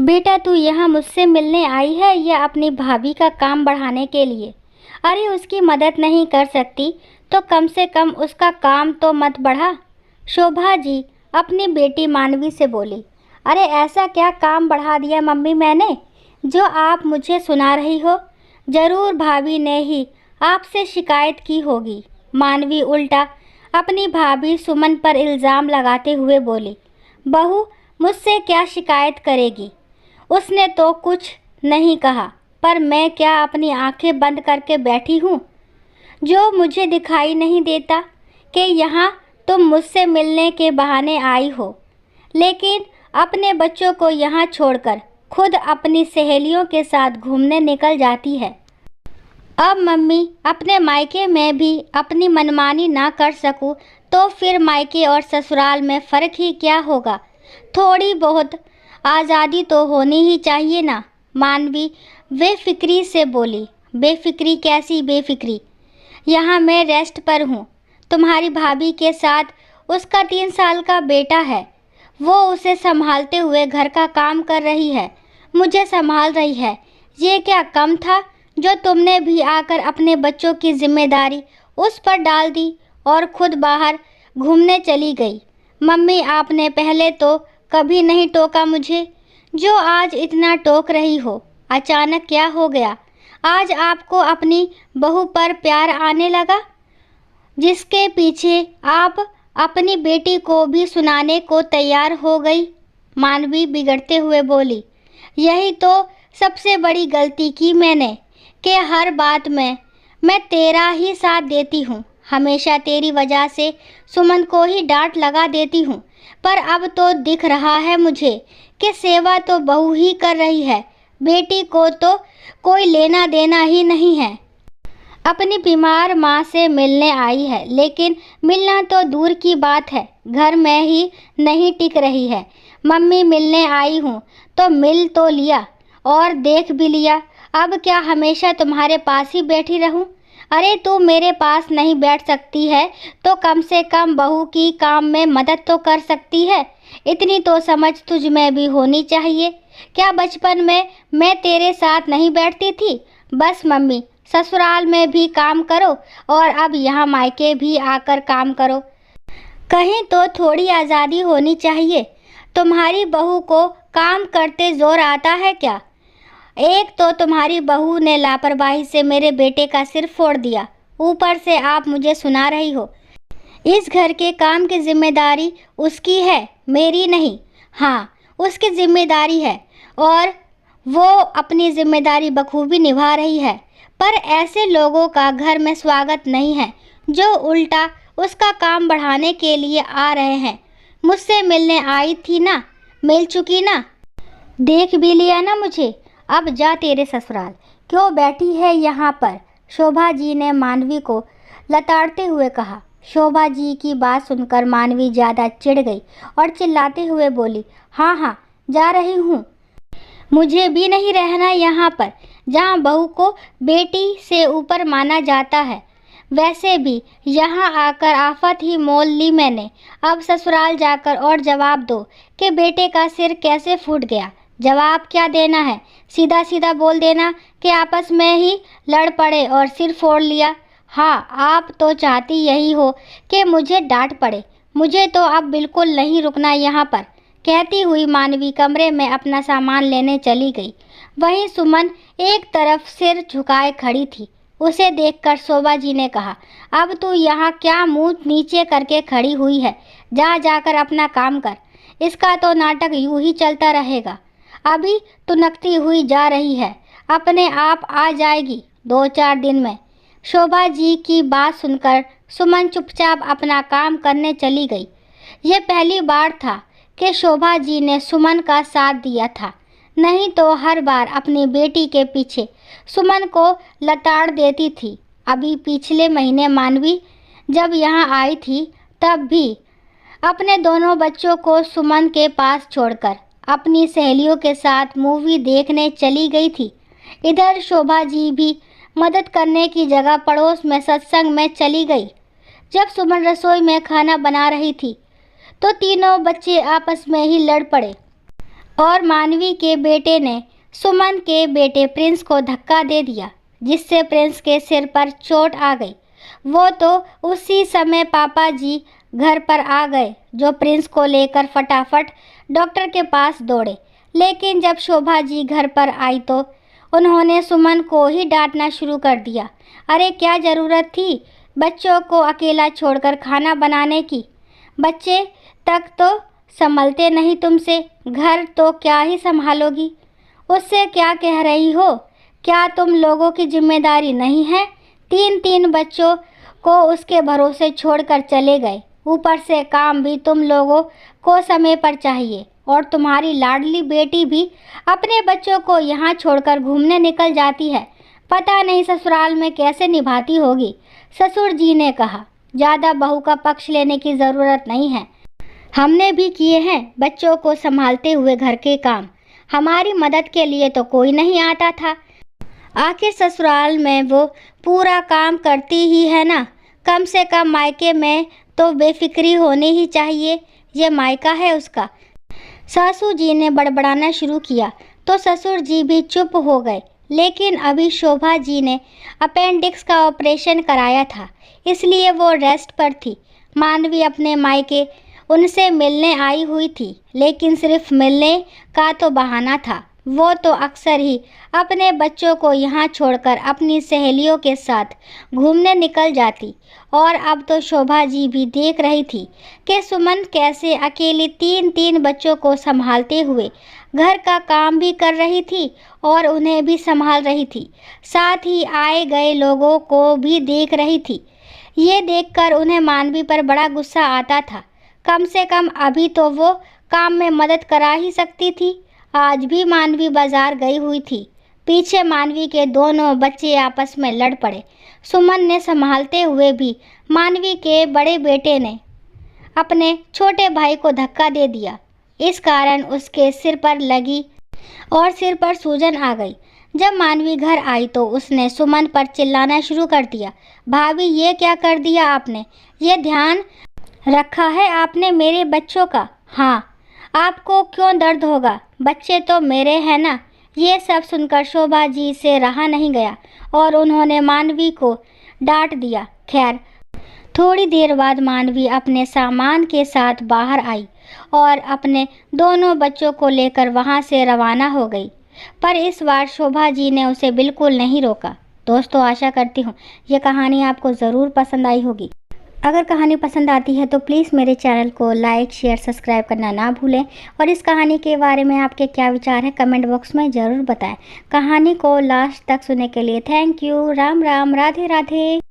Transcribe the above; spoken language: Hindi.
बेटा तू यहाँ मुझसे मिलने आई है या अपनी भाभी का काम बढ़ाने के लिए? अरे उसकी मदद नहीं कर सकती तो कम से कम उसका काम तो मत बढ़ा। शोभा जी अपनी बेटी मानवी से बोली। अरे ऐसा क्या काम बढ़ा दिया मम्मी मैंने जो आप मुझे सुना रही हो? ज़रूर भाभी ने ही आपसे शिकायत की होगी। मानवी उल्टा अपनी भाभी सुमन पर इल्ज़ाम लगाते हुए बोली। बहू मुझसे क्या शिकायत करेगी? उसने तो कुछ नहीं कहा, पर मैं क्या अपनी आंखें बंद करके बैठी हूँ जो मुझे दिखाई नहीं देता कि यहाँ तुम मुझसे मिलने के बहाने आई हो, लेकिन अपने बच्चों को यहाँ छोड़कर खुद अपनी सहेलियों के साथ घूमने निकल जाती है। अब मम्मी अपने मायके में भी अपनी मनमानी ना कर सकूं तो फिर मायके और ससुराल में फ़र्क ही क्या होगा? थोड़ी बहुत आज़ादी तो होनी ही चाहिए ना। मानवी बेफिक्री से बोली। बेफिक्री कैसी बेफिक्री? यहाँ मैं रेस्ट पर हूँ। तुम्हारी भाभी के साथ उसका 3 साल का बेटा है, वो उसे संभालते हुए घर का काम कर रही है, मुझे संभाल रही है। ये क्या कम था जो तुमने भी आकर अपने बच्चों की जिम्मेदारी उस पर डाल दी और खुद बाहर घूमने चली गई? मम्मी आपने पहले तो कभी नहीं टोका मुझे, जो आज इतना टोक रही हो। अचानक क्या हो गया? आज आपको अपनी बहू पर प्यार आने लगा, जिसके पीछे आप अपनी बेटी को भी सुनाने को तैयार हो गई? मानवी बिगड़ते हुए बोली। यही तो सबसे बड़ी गलती की मैंने कि हर बात में मैं तेरा ही साथ देती हूँ। हमेशा तेरी वजह से सुमन को ही डांट लगा देती हूँ, पर अब तो दिख रहा है मुझे कि सेवा तो बहू ही कर रही है, बेटी को तो कोई लेना देना ही नहीं है। अपनी बीमार माँ से मिलने आई है, लेकिन मिलना तो दूर की बात है, घर में ही नहीं टिक रही है। मम्मी मिलने आई हूँ तो मिल तो लिया और देख भी लिया, अब क्या हमेशा तुम्हारे पास ही बैठी रहूँ? अरे तू मेरे पास नहीं बैठ सकती है तो कम से कम बहू की काम में मदद तो कर सकती है। इतनी तो समझ तुझ में भी होनी चाहिए। क्या बचपन में मैं तेरे साथ नहीं बैठती थी? बस मम्मी, ससुराल में भी काम करो और अब यहाँ मायके भी आकर काम करो। कहीं तो थोड़ी आज़ादी होनी चाहिए। तुम्हारी बहू को काम करते ज़ोर आता है क्या? एक तो तुम्हारी बहू ने लापरवाही से मेरे बेटे का सिर फोड़ दिया, ऊपर से आप मुझे सुना रही हो। इस घर के काम की जिम्मेदारी उसकी है, मेरी नहीं। हाँ, उसकी जिम्मेदारी है और वो अपनी जिम्मेदारी बखूबी निभा रही है, पर ऐसे लोगों का घर में स्वागत नहीं है जो उल्टा उसका काम बढ़ाने के लिए आ रहे हैं। मुझसे मिलने आई थी ना, मिल चुकी ना, देख भी लिया ना मुझे, अब जा तेरे ससुराल। क्यों बैठी है यहाँ पर? शोभा जी ने मानवी को लताड़ते हुए कहा। शोभा जी की बात सुनकर मानवी ज़्यादा चिढ़ गई और चिल्लाते हुए बोली। हाँ हाँ जा रही हूँ, मुझे भी नहीं रहना यहाँ पर, जहाँ बहू को बेटी से ऊपर माना जाता है। वैसे भी यहाँ आकर आफत ही मोल ली मैंने। अब ससुराल जाकर और जवाब दो कि बेटे का सिर कैसे फूट गया। जवाब क्या देना है? सीधा सीधा बोल देना कि आपस में ही लड़ पड़े और सिर फोड़ लिया। हाँ, आप तो चाहती यही हो कि मुझे डांट पड़े। मुझे तो अब बिल्कुल नहीं रुकना यहाँ पर। कहती हुई मानवी कमरे में अपना सामान लेने चली गई। वहीं सुमन एक तरफ सिर झुकाए खड़ी थी। उसे देखकर शोभा जी ने कहा, अब तू यहाँ क्या मुंह नीचे करके खड़ी हुई है? जा जाकर अपना काम कर। इसका तो नाटक यूं ही चलता रहेगा। अभी तुनकती हुई जा रही है, अपने आप आ जाएगी 2-4 दिन में। शोभा जी की बात सुनकर सुमन चुपचाप अपना काम करने चली गई। यह पहली बार था कि शोभा जी ने सुमन का साथ दिया था, नहीं तो हर बार अपनी बेटी के पीछे सुमन को लताड़ देती थी। अभी पिछले महीने मानवी जब यहाँ आई थी तब भी अपने दोनों बच्चों को सुमन के पास छोड़कर अपनी सहेलियों के साथ मूवी देखने चली गई थी। इधर शोभा जी भी मदद करने की जगह पड़ोस में सत्संग में चली गई। जब सुमन रसोई में खाना बना रही थी तो तीनों बच्चे आपस में ही लड़ पड़े और मानवी के बेटे ने सुमन के बेटे प्रिंस को धक्का दे दिया, जिससे प्रिंस के सिर पर चोट आ गई। वो तो उसी समय पापा जी घर पर आ गए, जो प्रिंस को लेकर फटाफट डॉक्टर के पास दौड़े। लेकिन जब शोभा जी घर पर आई तो उन्होंने सुमन को ही डांटना शुरू कर दिया। अरे क्या ज़रूरत थी बच्चों को अकेला छोड़कर खाना बनाने की? बच्चे तक तो संभलते नहीं तुमसे, घर तो क्या ही संभालोगी? उससे क्या कह रही हो? क्या तुम लोगों की जिम्मेदारी नहीं है? 3 बच्चों को उसके भरोसे छोड़कर चले गए। ऊपर से काम भी तुम लोगों को समय पर चाहिए। और तुम्हारी लाडली बेटी भी अपने बच्चों को यहाँ छोड़कर घूमने निकल जाती है। पता नहीं ससुराल में कैसे निभाती होगी। ससुर जी ने कहा, ज़्यादा बहू का पक्ष लेने की ज़रूरत नहीं है। हमने भी किए हैं बच्चों को संभालते हुए घर के काम। हमारी मदद के लिए तो कोई नहीं आता था। आखिर ससुराल में वो पूरा काम करती ही है ना। कम से कम मायके में तो बेफिक्री होनी ही चाहिए। ये मायका है उसका। सासू जी ने बड़बड़ाना शुरू किया तो ससुर जी भी चुप हो गए। लेकिन अभी शोभा जी ने अपेंडिक्स का ऑपरेशन कराया था, इसलिए वो रेस्ट पर थी। मानवी अपने मायके उनसे मिलने आई हुई थी, लेकिन सिर्फ मिलने का तो बहाना था। वो तो अक्सर ही अपने बच्चों को यहाँ छोड़कर अपनी सहेलियों के साथ घूमने निकल जाती। और अब तो शोभा जी भी देख रही थी कि सुमन कैसे अकेली 3 बच्चों को संभालते हुए घर का काम भी कर रही थी और उन्हें भी संभाल रही थी। साथ ही आए गए लोगों को भी देख रही थी। ये देखकर उन्हें मानवी पर बड़ा गुस्सा आता था। कम से कम अभी तो वो काम में मदद करा ही सकती थी। आज भी मानवी बाजार गई हुई थी। पीछे मानवी के दोनों बच्चे आपस में लड़ पड़े। सुमन ने संभालते हुए भी मानवी के बड़े बेटे ने अपने छोटे भाई को धक्का दे दिया। इस कारण उसके सिर पर लगी और सिर पर सूजन आ गई। जब मानवी घर आई तो उसने सुमन पर चिल्लाना शुरू कर दिया। भाभी, ये क्या कर दिया आपने? ये ध्यान रखा है आपने मेरे बच्चों का? हाँ, आपको क्यों दर्द होगा? बच्चे तो मेरे हैं ना। ये सब सुनकर शोभा जी से रहा नहीं गया और उन्होंने मानवी को डांट दिया। खैर, थोड़ी देर बाद मानवी अपने सामान के साथ बाहर आई और अपने दोनों बच्चों को लेकर वहां से रवाना हो गई। पर इस बार शोभा जी ने उसे बिल्कुल नहीं रोका। दोस्तों, आशा करती हूँ ये कहानी आपको ज़रूर पसंद आई होगी। अगर कहानी पसंद आती है तो प्लीज़ मेरे चैनल को लाइक, शेयर, सब्सक्राइब करना ना भूलें। और इस कहानी के बारे में आपके क्या विचार हैं कमेंट बॉक्स में ज़रूर बताएं। कहानी को लास्ट तक सुनने के लिए थैंक यू। राम राम, राधे राधे।